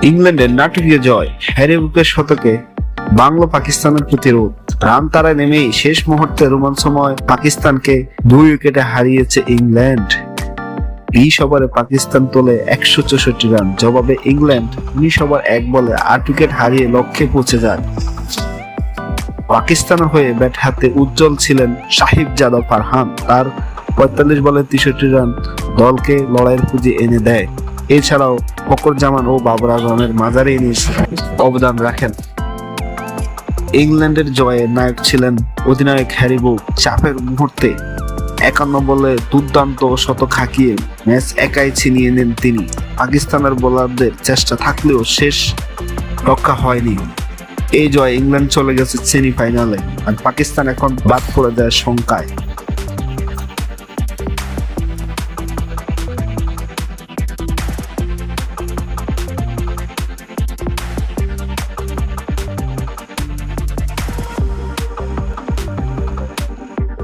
ইংল্যান্ডের নাটকীয় জয়, হ্যারি ব্রুকের শতকে বাংলা পাকিস্তানের প্রতিরোধ। রান তাড়ায় নেমেই শেষ মুহূর্তে রোমাঞ্চময় পাকিস্তানকে 2 উইকেটে হারিয়েছে ইংল্যান্ড। 20 ওভারে পাকিস্তান তোলে 164 রান, জবাবে ইংল্যান্ড 19 ওভার 1 বলে 8 উইকেট হারিয়ে লক্ষ্যে পৌঁছে যায়। পাকিস্তানের হয়ে ব্যাট হাতে উজ্জ্বল ছিলেন সাহিবজাদা ফারহান। তার 45 বলে 63 রান দলকে লড়াইয়ের পুঁজি এনে দেয়। এছাড়াও ফখর জামান ও বাবর আজমের মাঝারি ইনিংস অবদান রাখেন। ইংল্যান্ডের জয়ে নায়ক ছিলেন অধিনায়ক হ্যারি ব্রুক। চাপের মুহূর্তে 51 বলে দুর্দান্ত শতক হাঁকিয়ে ম্যাচ একাই ছিনিয়ে নেন তিনি। পাকিস্তানের বোলারদের চেষ্টা থাকলেও শেষ রক্ষা হয়নি। এই জয় ইংল্যান্ড চলে গেছে সেমিফাইনালে, আর পাকিস্তান এখন বাদ পড়ে যায় শঙ্কায়।